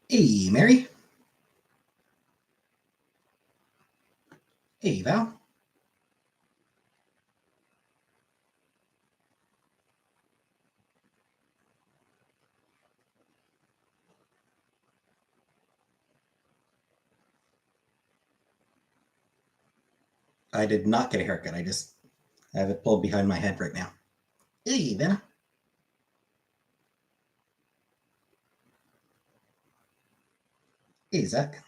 Hey, Mary. Hey, Val. I did not get a haircut. I just have it pulled behind my head right now. Hey, Vanna. Hey, Zach.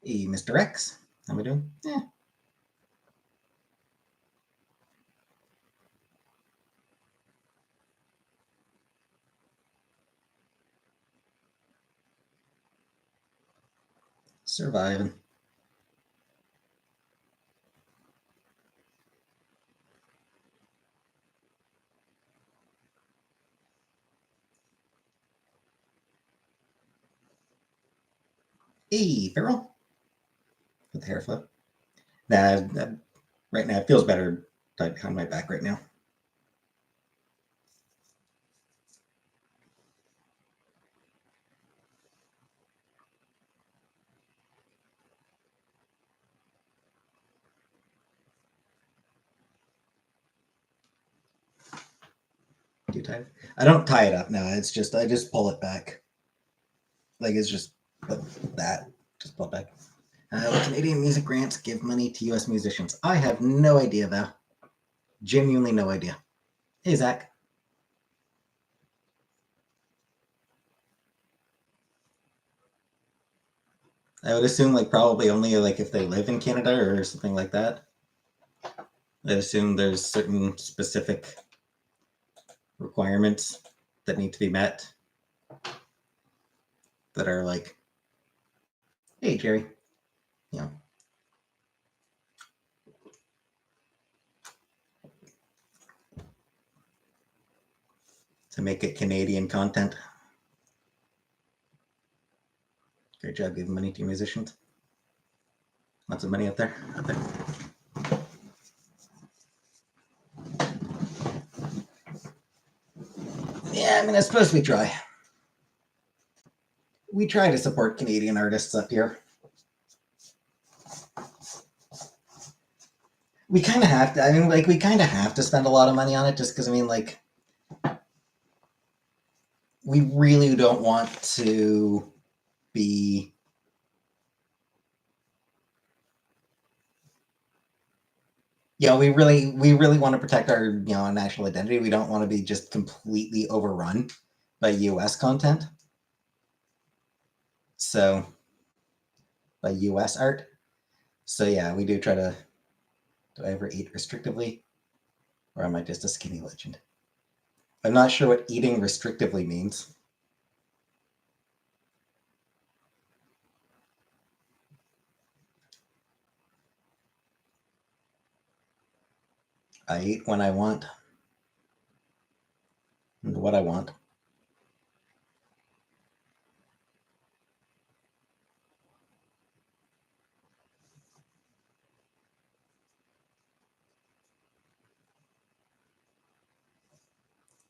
Hey, Mr. X. How we doing? Yeah. Surviving. Hey, Farrell. With the hair flip. Right now it feels better tied behind my back right now. Do you tie it? I don't tie it up now. It's just I just pull it back. Like it's just that. Just pull it back. Canadian music grants give money to U.S. musicians. I have no idea, though. Genuinely no idea. Hey, Zach. I would assume like probably only like if they live in Canada or something like that. I assume there's certain specific requirements that need to be met that are like, hey, Jerry, you know, to make it Canadian content. Great job giving money to musicians. Lots of money out there. Yeah, I mean, I suppose we try. We try to support Canadian artists up here. We kind of have to. I mean, like, we kind of have to spend a lot of money on it just because, I mean, like, we really don't want to be we really want to protect our national identity. We don't want to be just completely overrun by US content. So by US art. So yeah, we do try to. Do I ever eat restrictively? Or am I just a skinny legend? I'm not sure what eating restrictively means. I eat when I want and what I want.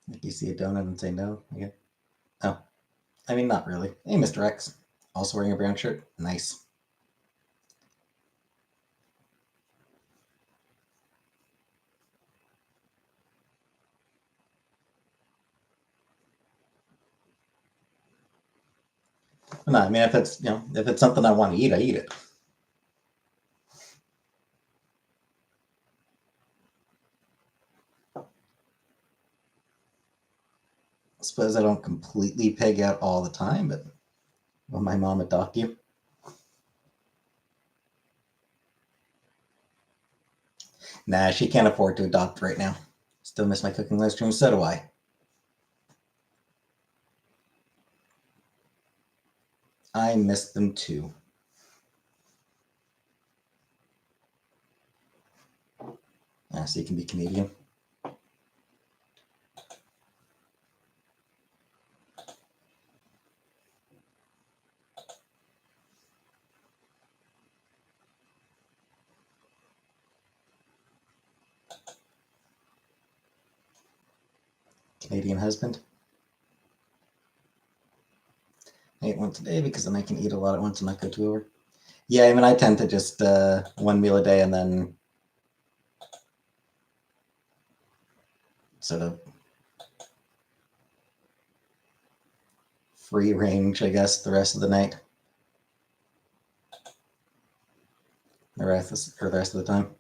Like you see a donut and say no. Okay. Oh, I mean, not really. Hey, Mr. X. Also wearing a brown shirt. Nice. No, I mean, if it's, if it's something I want to eat, I eat it. I suppose I don't completely pig out all the time, but will my mom adopt you? Nah, she can't afford to adopt right now. Still miss my cooking live stream, so do I. I miss them too. So you can be Canadian. Canadian husband. I ate one today because then I can eat a lot at once and not go too over. Yeah, I mean, I tend to just one meal a day and then sort of free range, I guess, the rest of the night. The rest of the time.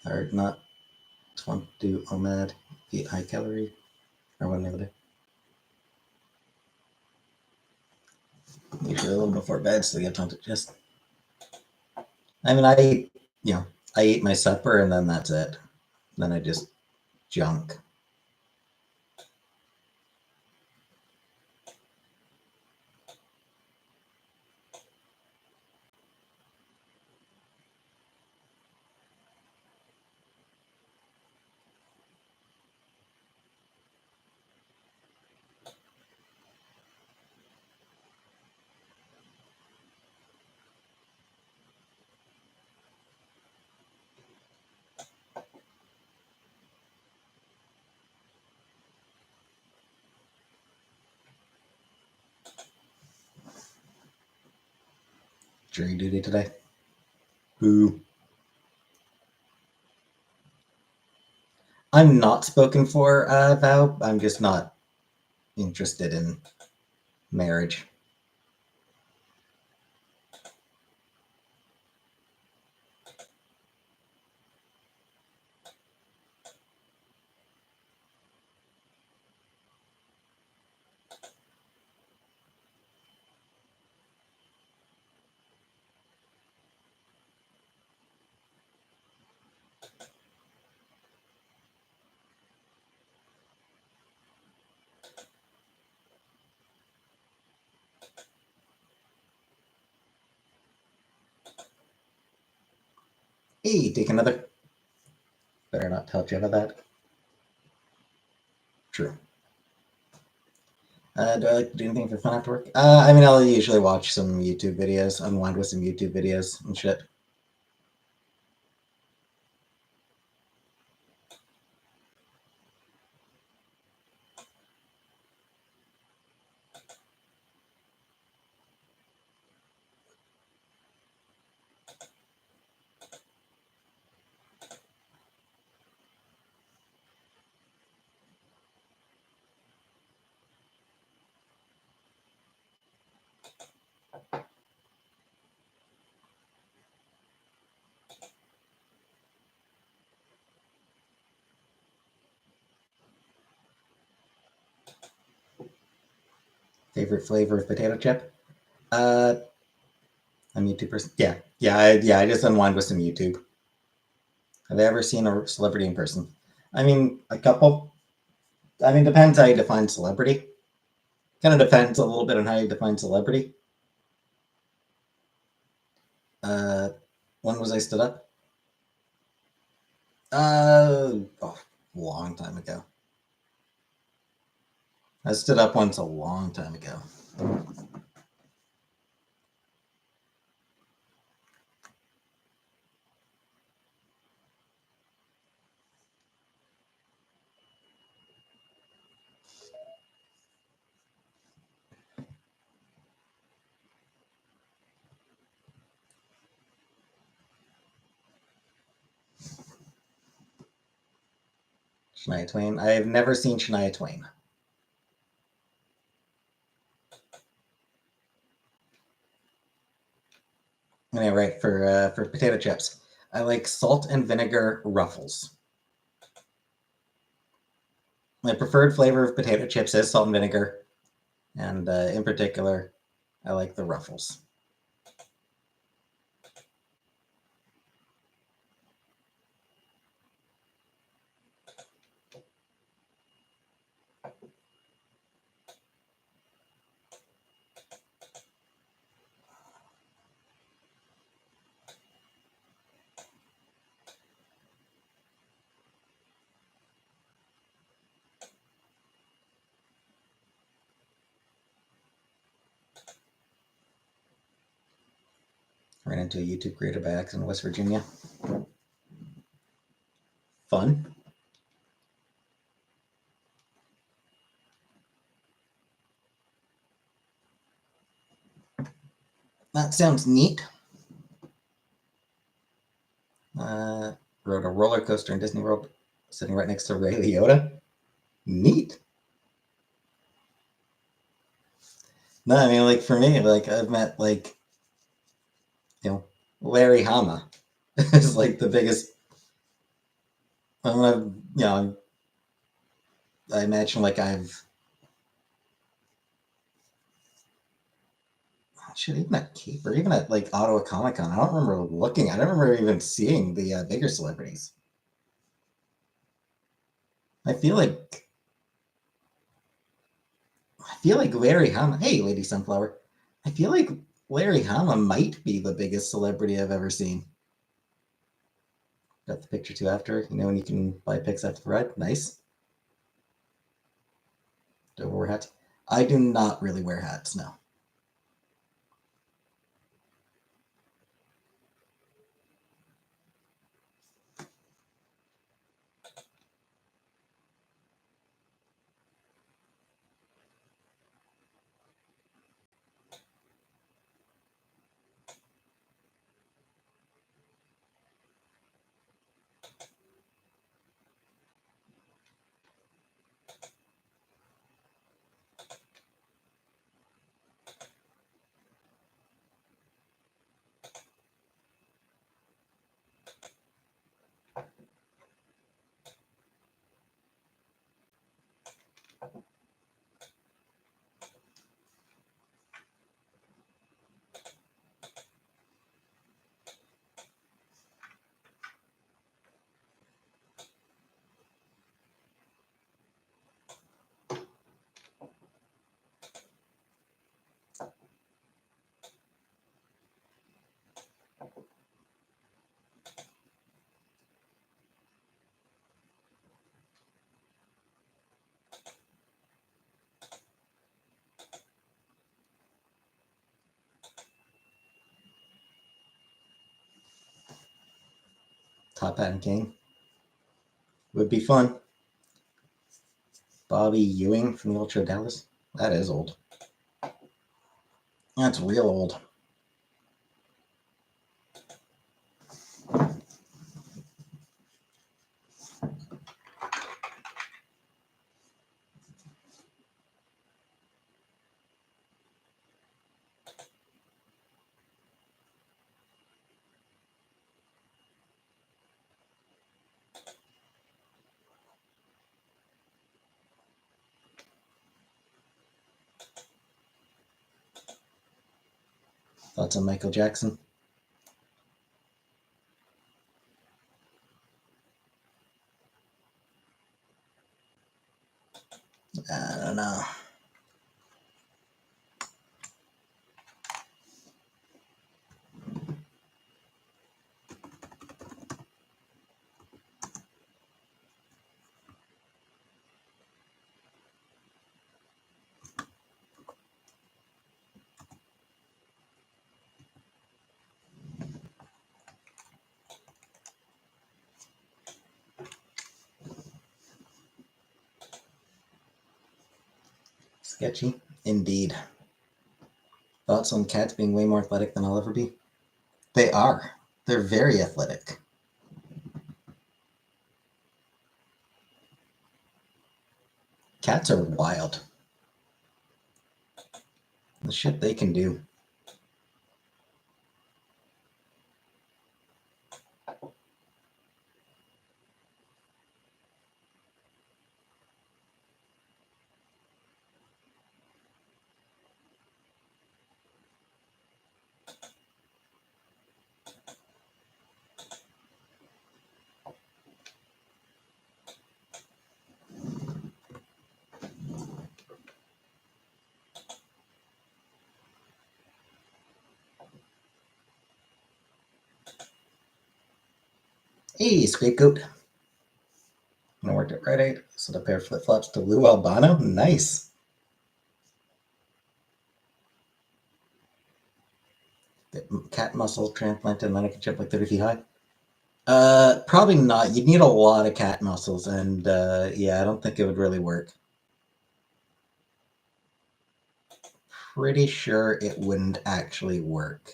Hard not to want to do OMAD, eat high calorie, or one meal a day. Usually a little before bed, so you have time to just. I mean, I eat my supper and then that's it. Then I just junk. Jury duty today. Boo. I'm not spoken for, Val. I'm just not interested in marriage. Hey, take another. Better not tell Jenna that. True. Do I like to do anything for fun after work? I mean, I'll usually watch some YouTube videos, unwind with some YouTube videos and shit. Favorite flavor of potato chip? I'm a YouTube person. Yeah. I just unwind with some YouTube. Have I ever seen a celebrity in person? I mean, a couple. I mean, depends how you define celebrity. Kind of depends a little bit on how you define celebrity. Uh, when was I stood up? Long time ago. I stood up once a long time ago. Shania Twain. I have never seen Shania Twain. Anyway, for potato chips, I like salt and vinegar Ruffles. My preferred flavor of potato chips is salt and vinegar, and in particular, I like the Ruffles. Ran into a YouTube creator by accident in West Virginia. Fun. That sounds neat. Rode a roller coaster in Disney World, sitting right next to Ray Liotta. Neat. No, I mean, like for me, like I've met like, Larry Hama is like the biggest. I imagine like I've even at Cape or even at like Ottawa Comic Con. I don't remember looking. I don't remember even seeing the bigger celebrities. I feel like Larry Hama. Hey, Lady Sunflower. I feel like Larry Hama might be the biggest celebrity I've ever seen. Got the picture too after. When you can buy pics after the ride. Nice. Do I wear hats? I do not really wear hats, no. Top Hat and King would be fun. Bobby Ewing from the Ultra Dallas. That is old. That's real old. Thoughts on Michael Jackson? I don't know. Sketchy, indeed. Thoughts on cats being way more athletic than I'll ever be? They are. They're very athletic. Cats are wild. The shit they can do. Hey, Scapegoat. I worked it right out. So the pair of flip flops to Lou Albano. Nice. Cat muscle transplant and then I can jump like 30 feet high. Probably not. You'd need a lot of cat muscles, and yeah, I don't think it would really work. Pretty sure it wouldn't actually work.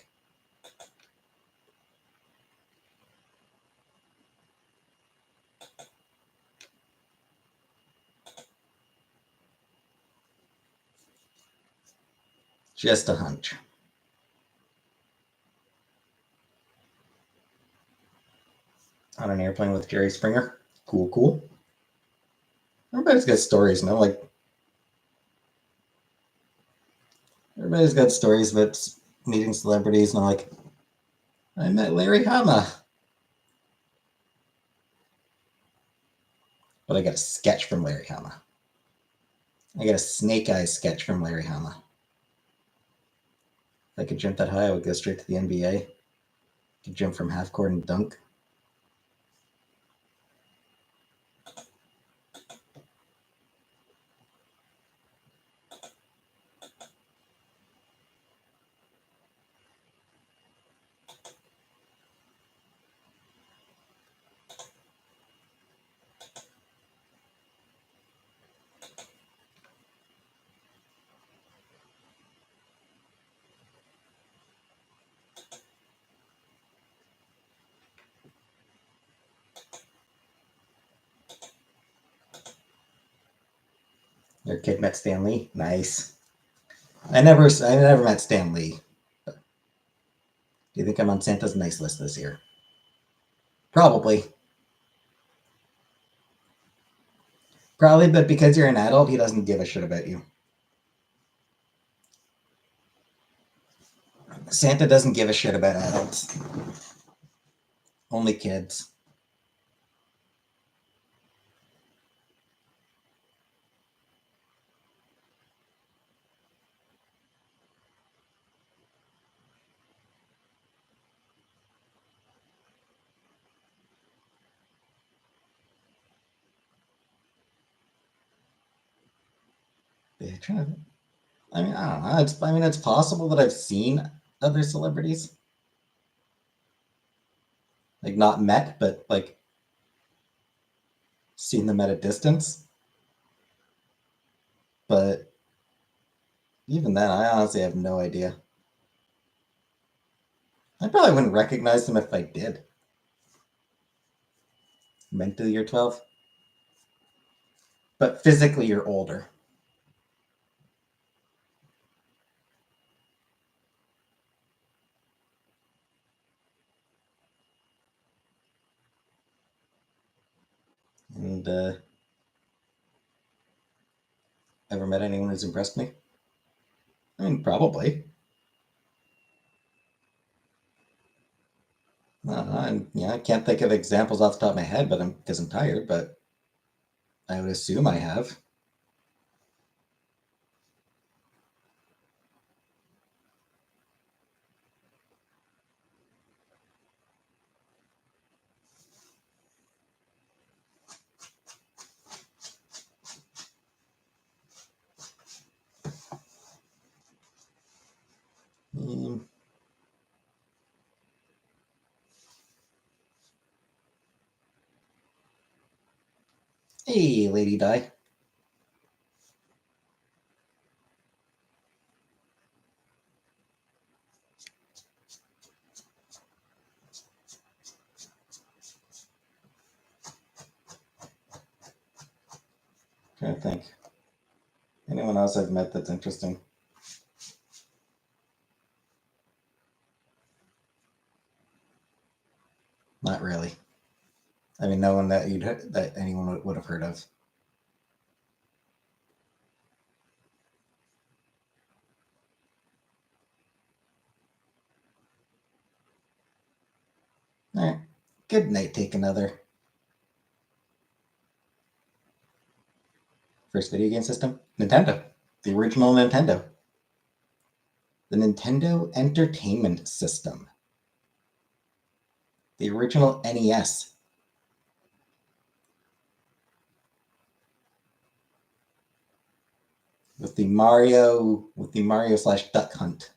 Just a hunch. On an airplane with Jerry Springer. Cool, cool. Everybody's got stories, no? Like, everybody's got stories about meeting celebrities, and I'm like, I met Larry Hama. But I got a sketch from Larry Hama. I got a Snake Eyes sketch from Larry Hama. If I could jump that high, I would go straight to the NBA. I could jump from half court and dunk. Your kid met Stan Lee. Nice. I never met Stan Lee. Do you think I'm on Santa's nice list this year? Probably. Probably, but because you're an adult, he doesn't give a shit about you. Santa doesn't give a shit about adults. Only kids. They're trying to, I mean, I don't know. It's possible that I've seen other celebrities. Like, not met, but like seen them at a distance. But even then, I honestly have no idea. I probably wouldn't recognize them if I did. Mentally, you're 12. But physically, you're older. And ever met anyone who's impressed me? I mean, probably. I can't think of examples off the top of my head, but because I'm tired. But I would assume I have. Mm. Hey, Lady Di. Trying to think. anyone else I've met that's interesting? Not really. I mean, no one that that anyone would have heard of. All right. Good night. Take another. First video game system? Nintendo. The original Nintendo. The Nintendo Entertainment System. The original NES. With the Mario / Duck Hunt.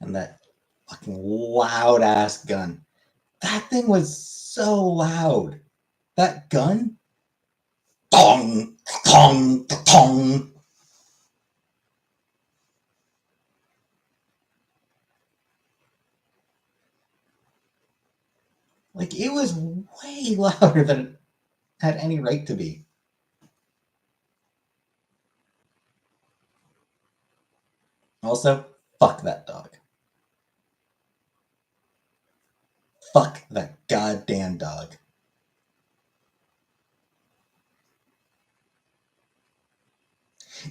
And that fucking loud ass gun. That thing was so loud. That gun? Tong, tong, tong. Like, it was way louder than it had any right to be. Also, fuck that dog. Fuck that goddamn dog.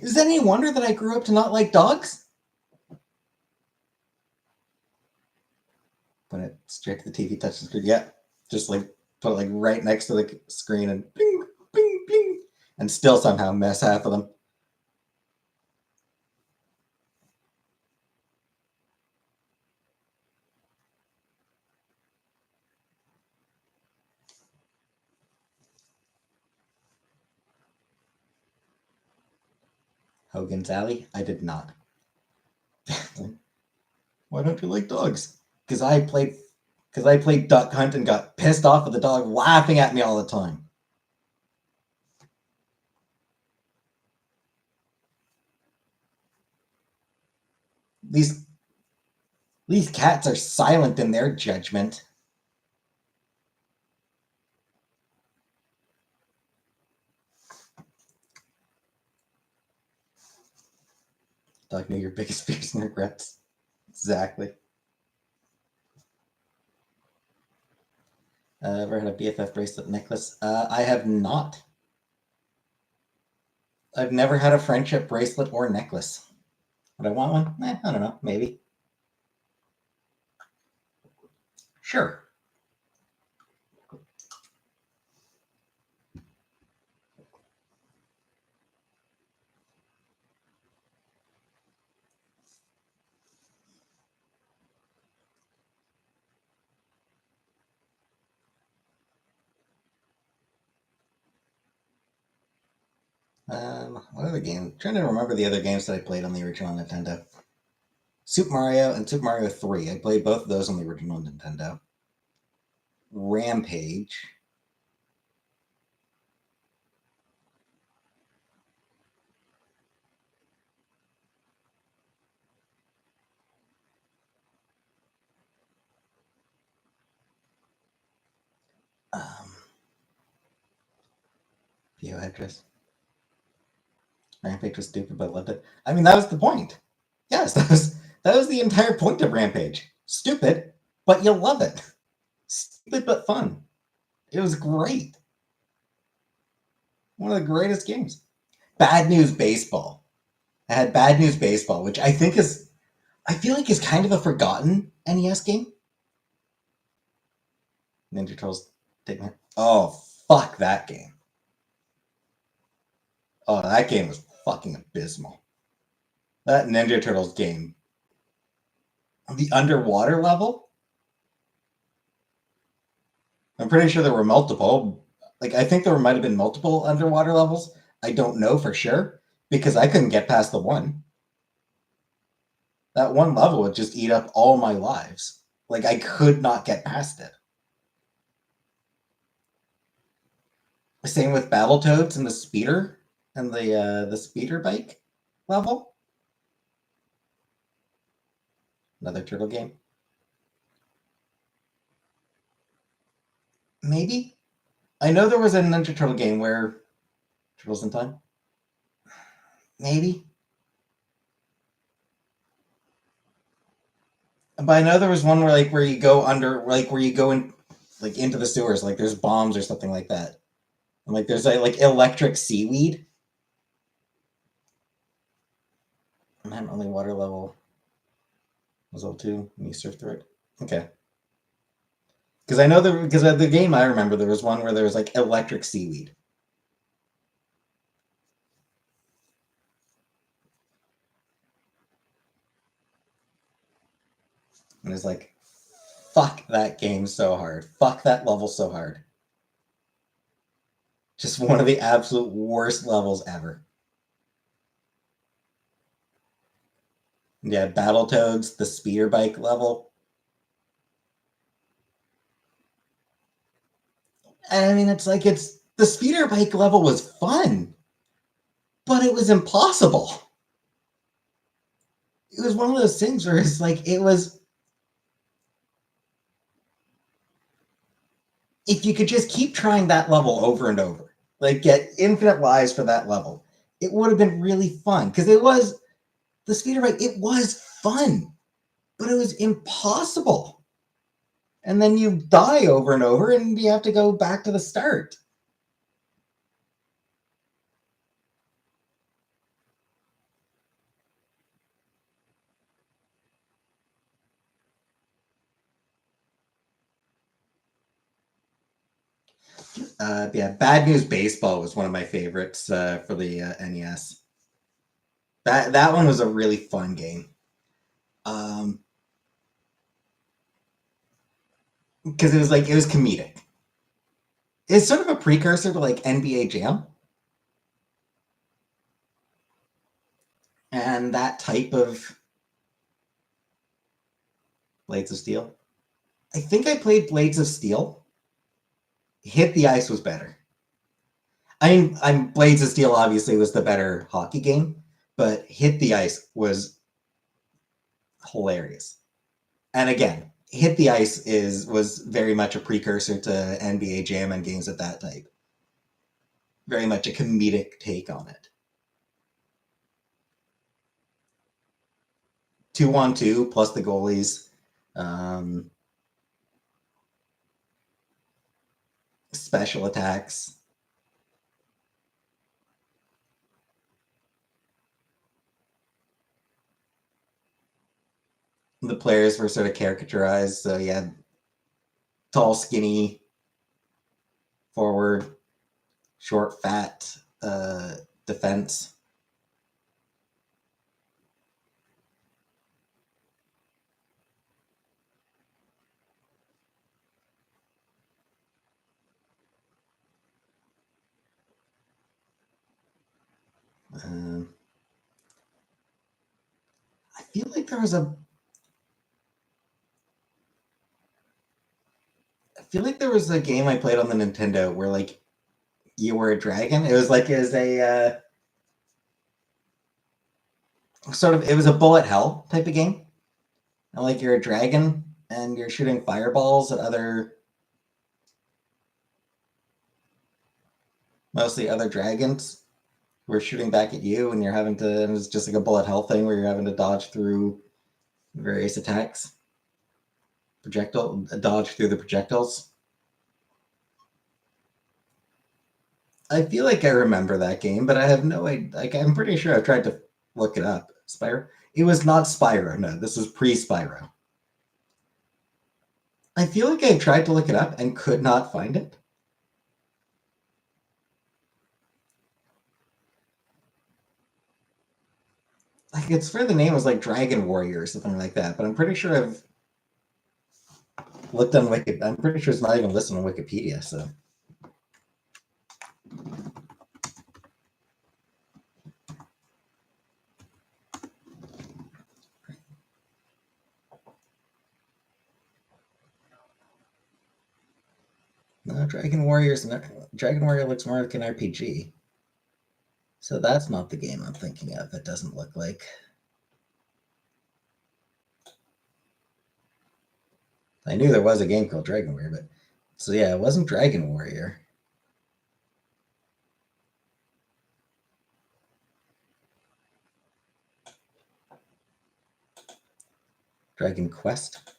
Is it any wonder that I grew up to not like dogs? Put it straight to the TV touch the screen. Yeah, just like put it like right next to the screen and bing, bing, bing, and still somehow miss half of them. Hogan's Alley? I did not. Why don't you like dogs? Because I played Duck Hunt and got pissed off at the dog laughing at me all the time. These cats are silent in their judgment. Dog knew your biggest fears and regrets. Exactly. Ever had a BFF bracelet necklace? I have not. I've never had a friendship bracelet or necklace. Would I want one? I don't know. Maybe. Sure. What other game? I'm trying to remember the other games that I played on the original Nintendo. Super Mario and Super Mario 3. I played both of those on the original Nintendo. Rampage. PO address. Rampage was stupid, but I loved it. I mean, that was the point. Yes, that was the entire point of Rampage. Stupid, but you love it. Stupid but fun. It was great. One of the greatest games. Bad News Baseball. I had Bad News Baseball, which I feel like is kind of a forgotten NES game. Ninja Turtles. Oh, fuck that game. Oh, that game was fucking abysmal. That Ninja Turtles game. The underwater level? I'm pretty sure there were multiple. Like, I think there might have been multiple underwater levels. I don't know for sure because I couldn't get past the one. That one level would just eat up all my lives. Like, I could not get past it. Same with Battletoads and the speeder and the speeder bike level. Another turtle game. Maybe. I know there was a Ninja Turtle game where Turtles in Time, maybe. But I know there was one where you go under, like where you go in, like into the sewers, like there's bombs or something like that, and like there's like electric seaweed. And then only water level was level 2 when you surf through it. Okay, because I know because the game I remember there was one where there was like electric seaweed. And it's like, fuck that game so hard. Fuck that level so hard. Just one of the absolute worst levels ever. Yeah, Battletoads, the speeder bike level. And I mean, it's the speeder bike level was fun, but it was impossible. It was one of those things where it's like, it was, if you could just keep trying that level over and over, like get infinite lives for that level, it would have been really fun. Because it was, the speeder bike, it was fun, but it was impossible. And then you die over and over and you have to go back to the start. Yeah, Bad News Baseball was one of my favorites for the NES. That one was a really fun game. Because it was comedic. It's sort of a precursor to like NBA Jam and that type of Blades of Steel. I think I played Blades of Steel. Hit the Ice was better. I'm Blades of Steel obviously was the better hockey game, but Hit the Ice was hilarious. And again, Hit the Ice was very much a precursor to NBA Jam and games of that type. Very much a comedic take on it. 2-on-2 plus the goalies. Special attacks. The players were sort of caricaturized. So you had tall, skinny, forward, short, fat, defense. Um, I feel like there was a. I feel like there was a game I played on the Nintendo where like you were a dragon. It was a sort of it was a bullet hell type of game. And like you're a dragon and you're shooting fireballs at mostly other dragons who are shooting back at you, and you're having to. It was just like a bullet hell thing where you're having to dodge through various attacks, projectile dodge through the projectiles. I feel like I remember that game, but I have no idea. Like I'm pretty sure I've tried to look it up. Spyro. It was not Spyro. No, this was pre-Spyro. I feel like I tried to look it up and could not find it. Like it's for the name was like Dragon Warrior or something like that, but I'm pretty sure I've looked on Wiki. I'm pretty sure it's not even listed on Wikipedia. So no, Dragon Warrior looks more like an RPG. So that's not the game I'm thinking of. It doesn't look like. I knew there was a game called Dragon Warrior, but so yeah, it wasn't Dragon Warrior. Dragon Quest.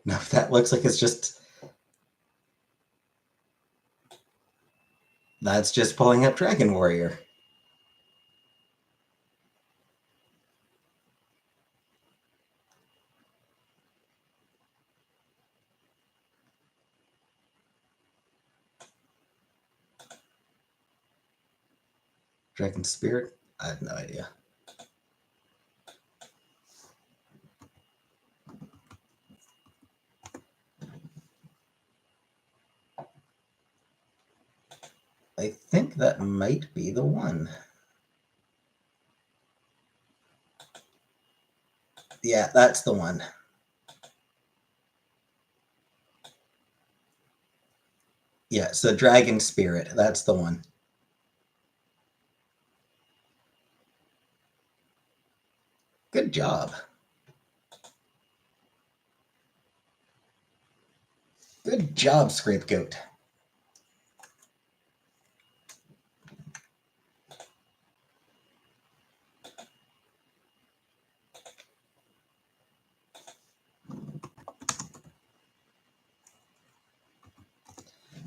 No, that looks like it's just... That's just pulling up Dragon Warrior. Dragon Spirit? I have no idea. I think that might be the one. Yeah, that's the one. Yeah, so Dragon Spirit, that's the one. Good job. Good job, Scapegoat.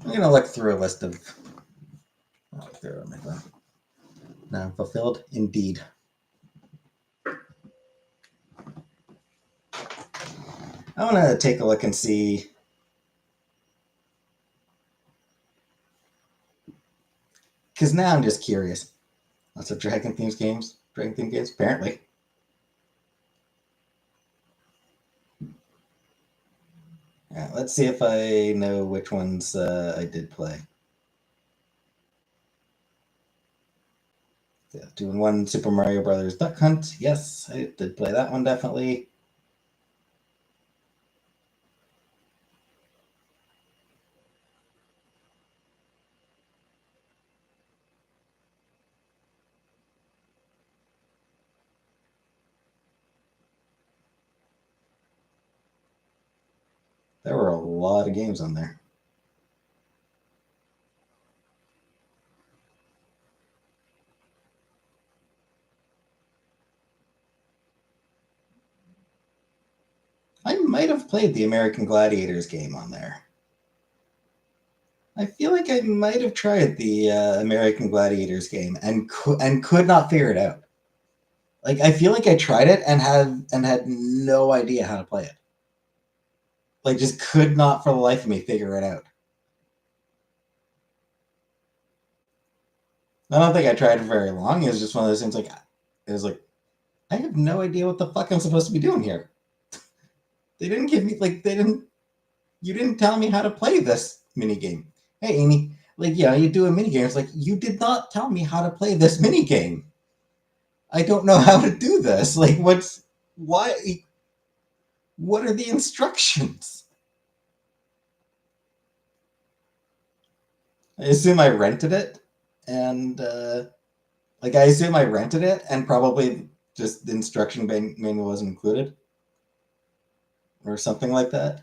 I'm going to look through a list of... Oh, there on my phone. Now fulfilled? Indeed. I want to take a look and see... Because now I'm just curious. Lots of Dragon themed games? Dragon themed games? Apparently. Yeah, let's see if I know which ones I did play. Yeah, doing one Super Mario Brothers Duck Hunt. Yes, I did play that one definitely. There were a lot of games on there. I might have played the American Gladiators game on there. I feel like I might have tried the American Gladiators game and could not figure it out. Like I feel like I tried it and had no idea how to play it. Like just could not for the life of me figure it out. I don't think I tried for very long. It was just one of those things like it was like I have no idea what the fuck I'm supposed to be doing here. They didn't give me you didn't tell me how to play this mini game. Hey Amy, like yeah, you do a mini game. It's like you did not tell me how to play this mini game. I don't know how to do this. Like why what are the instructions? I assume I rented it and like I assume I rented it and probably just the instruction manual wasn't included or something like that.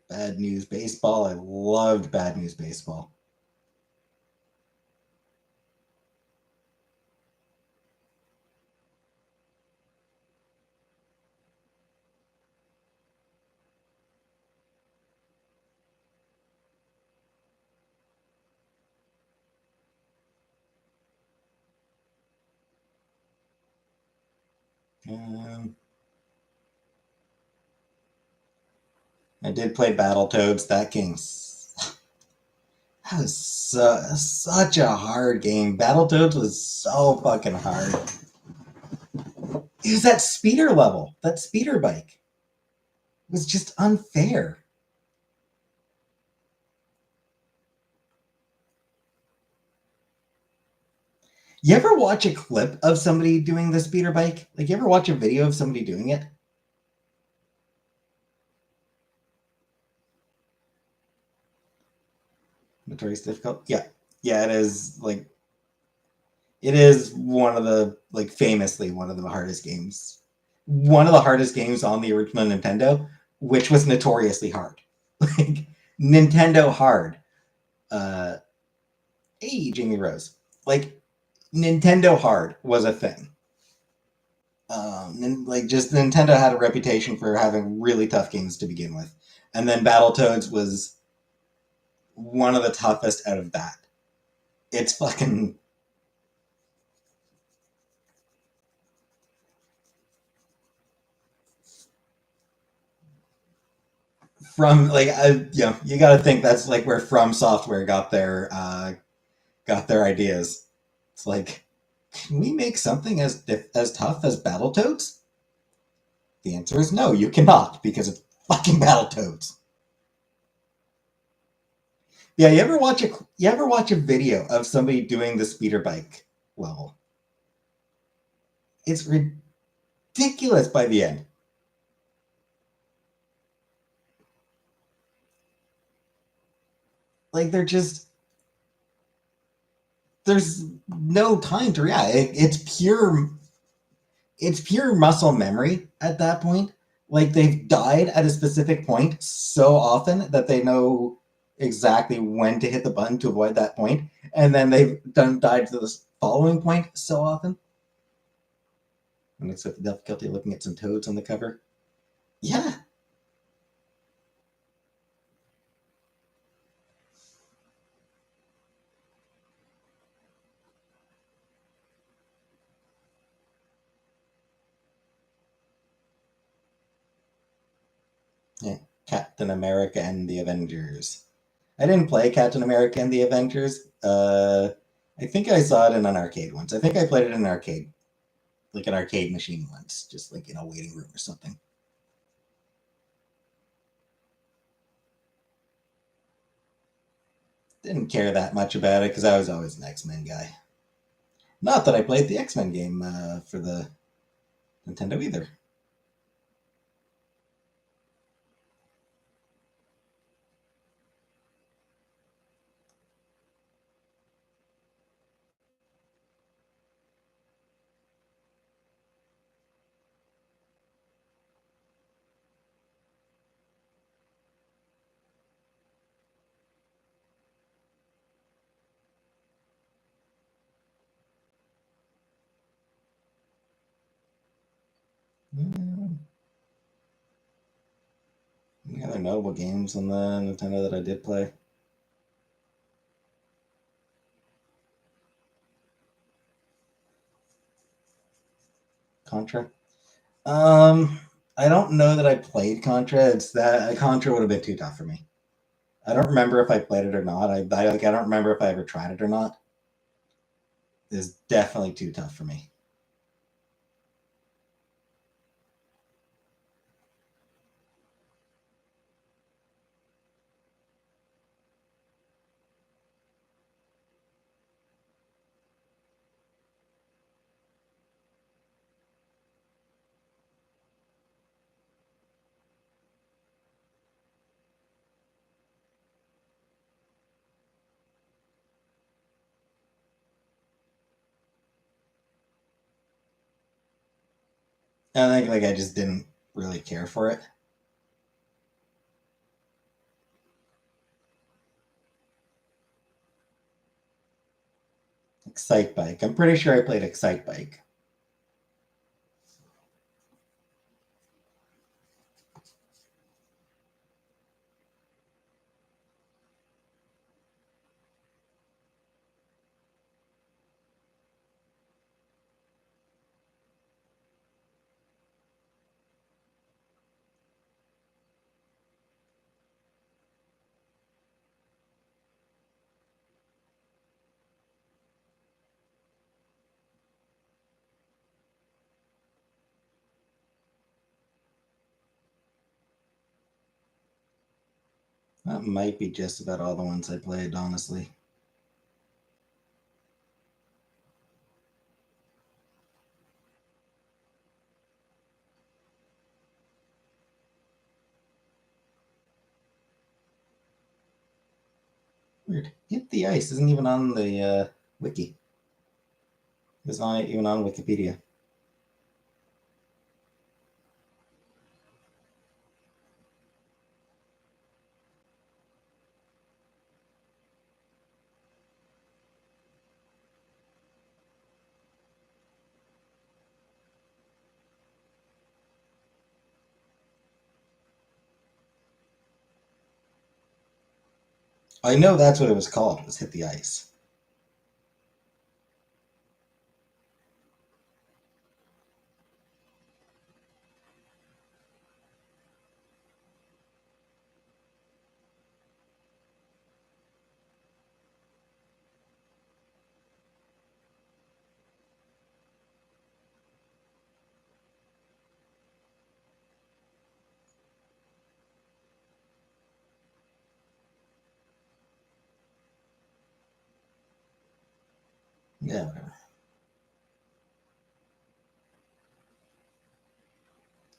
Bad News Baseball. I loved Bad News Baseball. I did play Battletoads. That game, that was such a hard game. Battletoads was so fucking hard. It was that speeder level, that speeder bike. It was just unfair. You ever watch a clip of somebody doing the speeder bike? Like, you ever watch a video of somebody doing it? Notorious difficult? Yeah. Yeah, it is like It is one of the like famously one of the hardest games. One of the hardest games on the original Nintendo, which was notoriously hard. Like Nintendo hard. Uh, hey, Jamie Rose. Like Nintendo hard was a thing. And like just Nintendo had a reputation for having really tough games to begin with, and then Battletoads was one of the toughest out of that. It's fucking from like you got to think that's like where From Software got their ideas. It's like, can we make something as tough as Battletoads? The answer is no, you cannot because it's fucking Battletoads. Yeah, you ever watch a video of somebody doing the speeder bike level? It's ridiculous by the end. Like they're just there's no time to react. It's pure muscle memory at that point. Like they've died at a specific point so often that they know exactly when to hit the button to avoid that point, and then they've died to the following point so often. And it's with the difficulty looking at some toads on the cover. Yeah, yeah. Captain America and the Avengers. I didn't play Captain America and the Avengers. I think I saw it in an arcade once. I think I played it in an arcade, like an arcade machine once, just like in a waiting room or something. Didn't care that much about it because I was always an X-Men guy. Not that I played the X-Men game for the Nintendo either. Mm, any other notable games on the Nintendo that I did play? Contra. Um, I don't know that I played Contra. It's that Contra would have been too tough for me. I don't remember if I played it or not. I don't remember if I ever tried it or not. It's definitely too tough for me. I think like I just didn't really care for it. Excite Bike. I'm pretty sure I played Excite Bike. That might be just about all the ones I played, honestly. Weird. Hit the Ice isn't even on the wiki. It's not even on Wikipedia. I know that's what it was called. It was Hit the Ice. Yeah, whatever.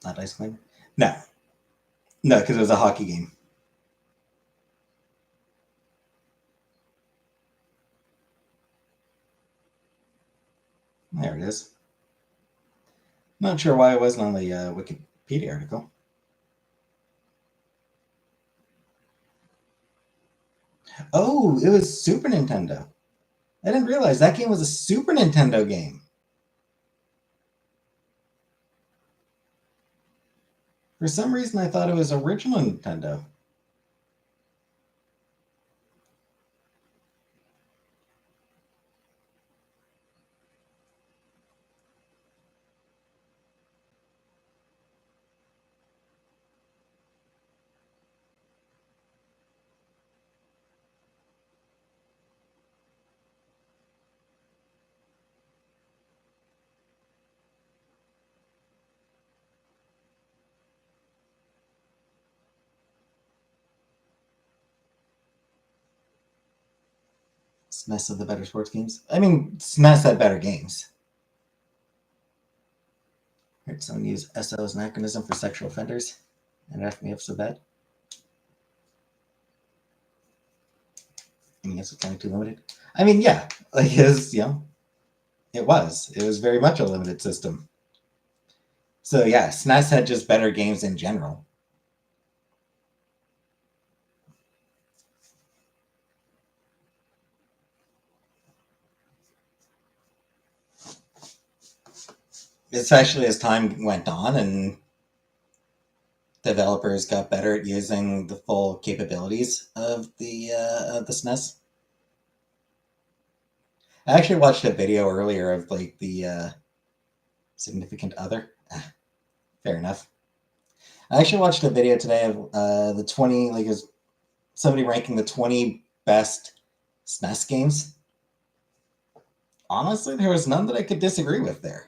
Not Ice Climber? No. No, because it was a hockey game. There it is. Not sure why it wasn't on the Wikipedia article. Oh, it was Super Nintendo. I didn't realize that game was a Super Nintendo game. For some reason, I thought it was original Nintendo. SNES had the better sports games. I mean, SNES had better games. Heard someone use SO as an acronym for sexual offenders, and it left me up so bad. I mean, it's kind of too limited. I mean, yeah, like his, it was very much a limited system. So yeah, SNES had just better games in general. Especially as time went on and developers got better at using the full capabilities of the SNES. I actually watched a video earlier of like the significant other. Fair enough. I actually watched a video today of the 20, like, is somebody ranking the 20 best SNES games. Honestly, there was none that I could disagree with there.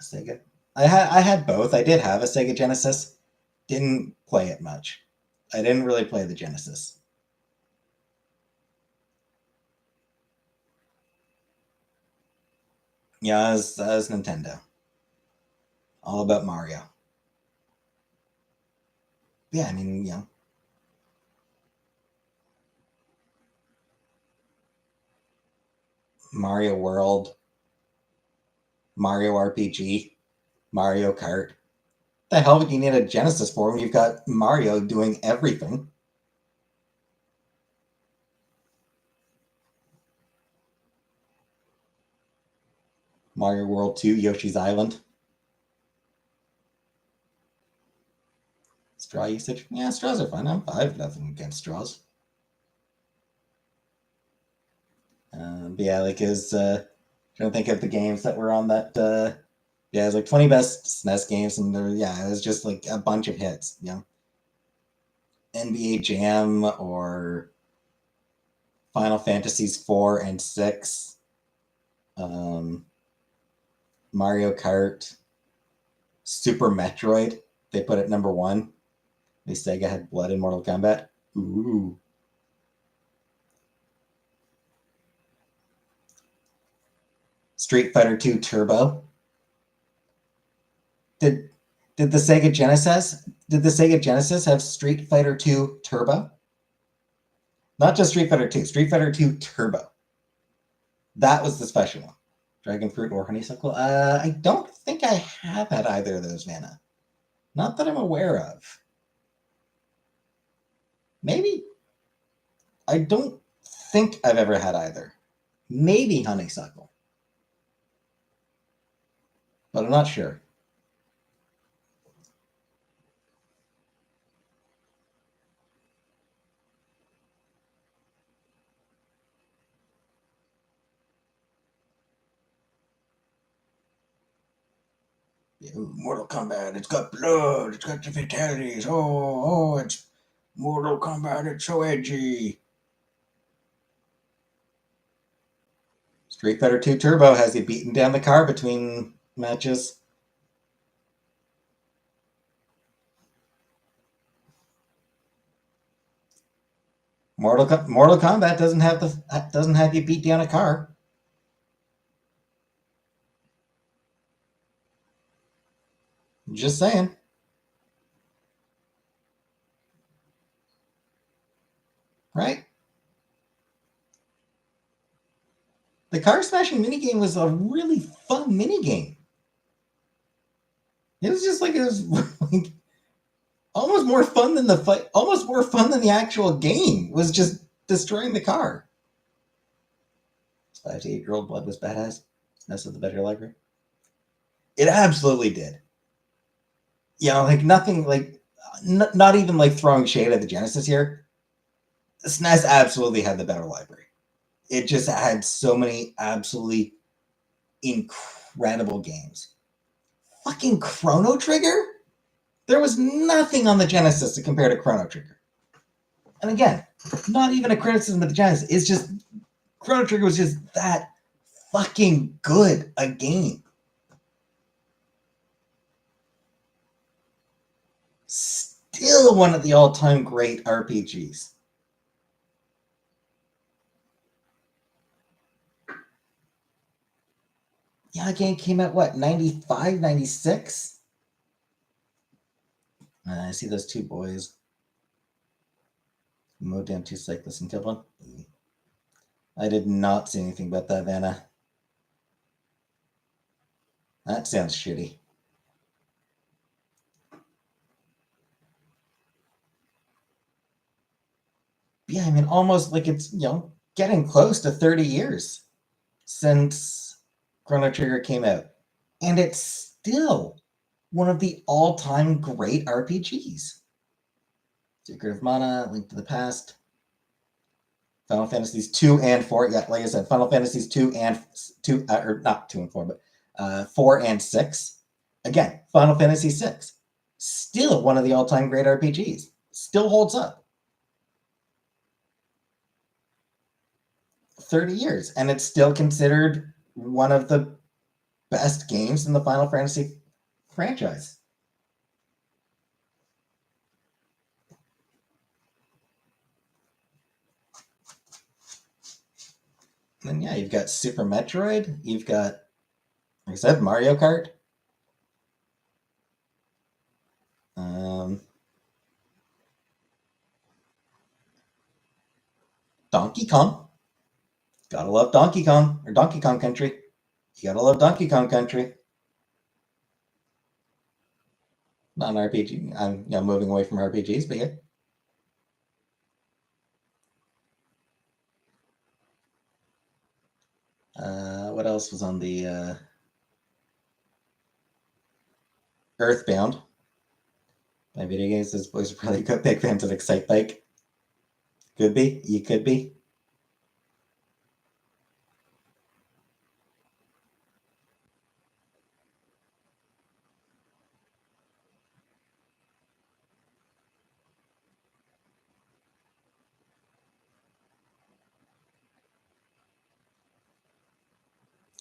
Sega. I had both. I did have a Sega Genesis. Didn't play it much. I didn't really play the Genesis. Yeah, as Nintendo. All about Mario. Yeah, I mean, Mario World, Mario RPG, Mario Kart. The hell would you need a Genesis for when you've got Mario doing everything? Mario World 2, Yoshi's Island. Straw usage? Yeah, straws are fun. I have nothing against straws. But yeah, like trying to think of the games that were on that. Yeah, it was like 20 best SNES games, and there, yeah, it was just like a bunch of hits. NBA Jam or Final Fantasies 4 and 6, Mario Kart, Super Metroid. They put it number one. The Sega had blood in Mortal Kombat. Ooh. Street Fighter 2 Turbo. Did the Sega Genesis have Street Fighter 2 Turbo? Not just Street Fighter 2, Street Fighter 2 Turbo. That was the special one. Dragon Fruit or Honeysuckle. I don't think I have had either of those, Vanna. Not that I'm aware of. Maybe. I don't think I've ever had either. Maybe Honeysuckle. But I'm not sure. Mortal Kombat, it's got blood, it's got the fatalities. Oh, it's Mortal Kombat, it's so edgy. Street Fighter 2 Turbo has you beating down the car between matches. Mortal Kombat doesn't have you beat down a car. Just saying. Right? The car smashing minigame was a really fun minigame. It was just like, it was like almost more fun than the fight, almost more fun than the actual game. It was just destroying the car. 5 to 8-year-old blood was badass. Mess with the better library. It absolutely did. You know, like nothing, like not even like throwing shade at the Genesis here. The SNES absolutely had the better library. It just had so many absolutely incredible games. Fucking Chrono Trigger? There was nothing on the Genesis to compare to Chrono Trigger. And again, not even a criticism of the Genesis. It's just Chrono Trigger was just that fucking good a game. Still one of the all-time great RPGs. Yeah, the game came out, what, 95, 96? I see those two boys. Mowed down 2 cyclists and killed one. I did not see anything about that, Vanna. That sounds shitty. Yeah, I mean, almost like it's, getting close to 30 years since Chrono Trigger came out. And it's still one of the all-time great RPGs. Secret of Mana, Link to the Past, Final Fantasies 2 and 4. Yeah, like I said, Final Fantasies 2 and 2, or not 2 and 4, but 4 and 6. Again, Final Fantasy 6. Still one of the all-time great RPGs. Still holds up. 30 years, and it's still considered one of the best games in the Final Fantasy franchise. And then, yeah, you've got Super Metroid. You've got, like I said, Mario Kart. Donkey Kong. Gotta love Donkey Kong, or Donkey Kong Country. You gotta love Donkey Kong Country. Not an RPG. I'm moving away from RPGs, but yeah. What else was on the Earthbound? My video games, those boys are probably big fans of Excitebike. Could be. You could be.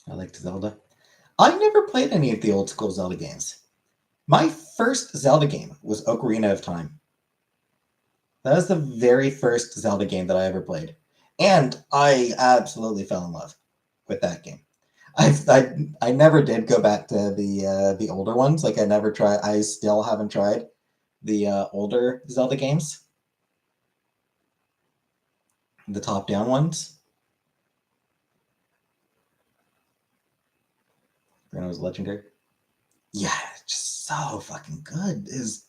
I liked Zelda. I never played any of the old school Zelda games. My first Zelda game was Ocarina of Time. That was the very first Zelda game that I ever played. And I absolutely fell in love with that game. I never did go back to the older ones. Like I still haven't tried the older Zelda games. The top-down ones. Granite was legendary. Yeah, just so fucking good. It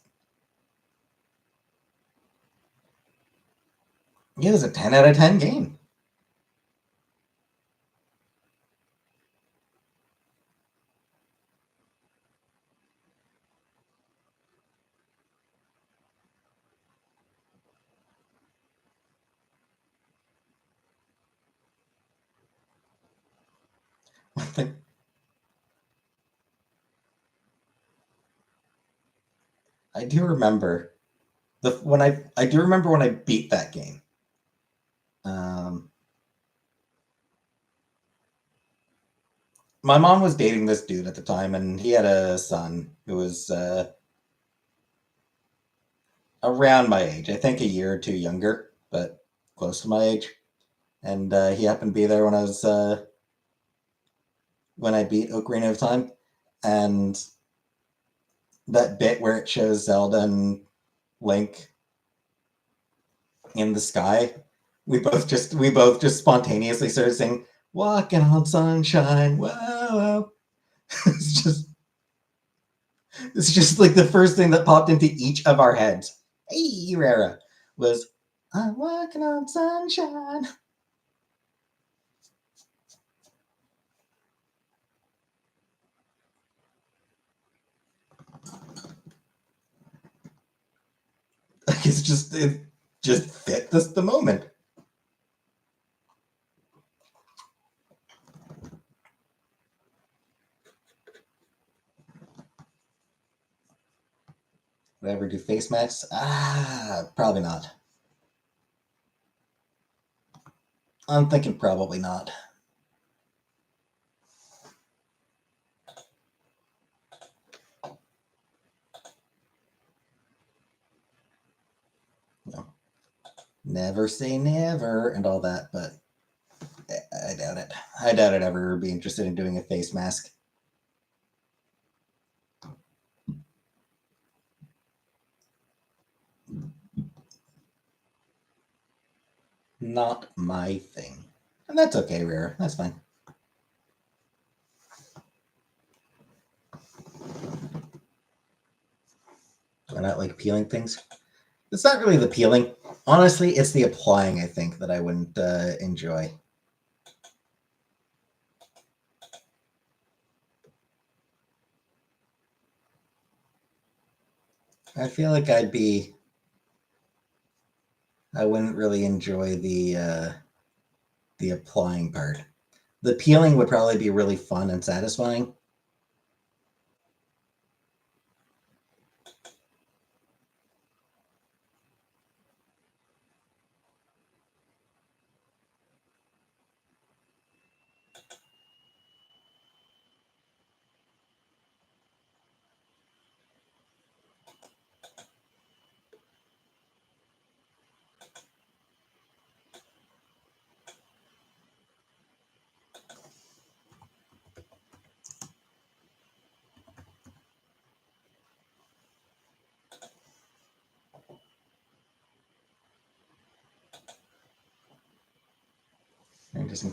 was a 10 out of 10 game. I do remember I do remember when I beat that game. My mom was dating this dude at the time, and he had a son who was around my age. I think a year or two younger, but close to my age. And he happened to be there when I beat Ocarina of Time, and that bit where it shows Zelda and Link in the sky, we both just spontaneously started saying "Walking on Sunshine." Whoa, it's just like the first thing that popped into each of our heads. Hey, Rara, was "I'm walking on sunshine." It just fit the moment. Would I ever do face masks? Probably not. I'm thinking probably not. No. Never say never and all that, but I doubt it. I doubt I'd ever be interested in doing a face mask. Not my thing. And that's okay, Rare. That's fine. Do I not like peeling things? It's not really the peeling. Honestly, it's the applying, I think, that I wouldn't enjoy. I feel like I wouldn't really enjoy the applying part. The peeling would probably be really fun and satisfying. Interesting.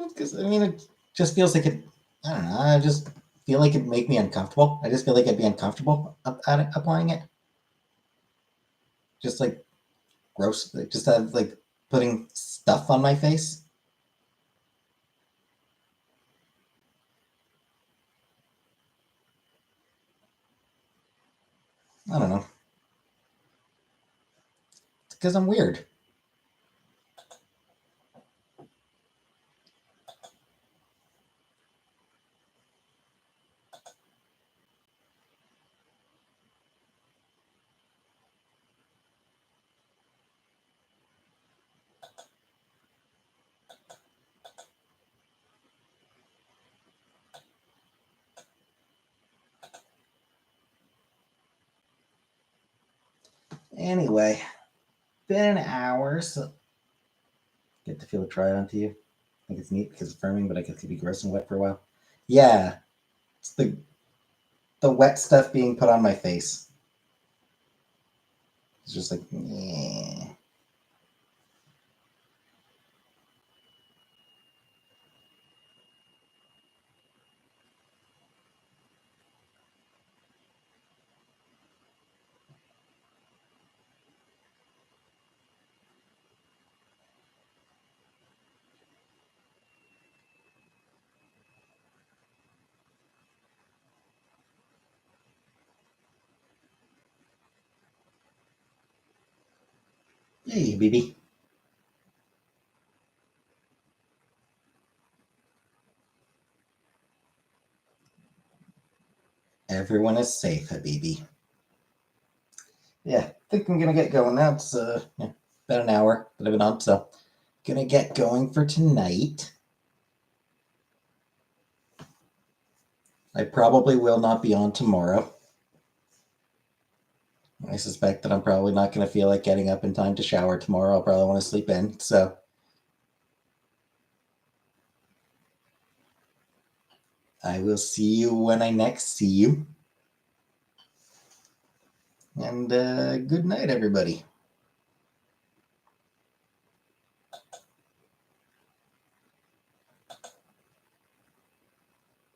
Because I mean, it just feels like it. I don't know. I just feel like it'd make me uncomfortable. I just feel like I'd be uncomfortable at it, applying it. Just like gross. Just have like putting stuff on my face. I don't know. Because I'm weird. Anyway, been an hour, so get to feel it dry onto you. I think it's neat because it's firming, but I guess it could be gross and wet for a while. Yeah, it's the wet stuff being put on my face. It's just like, yeah. Hey, BB. Everyone is safe, Habibi. Yeah, I think I'm gonna get going now. It's yeah, about an hour that I've been on, so gonna get going for tonight. I probably will not be on tomorrow. I suspect that I'm probably not gonna feel like getting up in time to shower tomorrow. I'll probably want to sleep in. So I will see you when I next see you. And good night, everybody.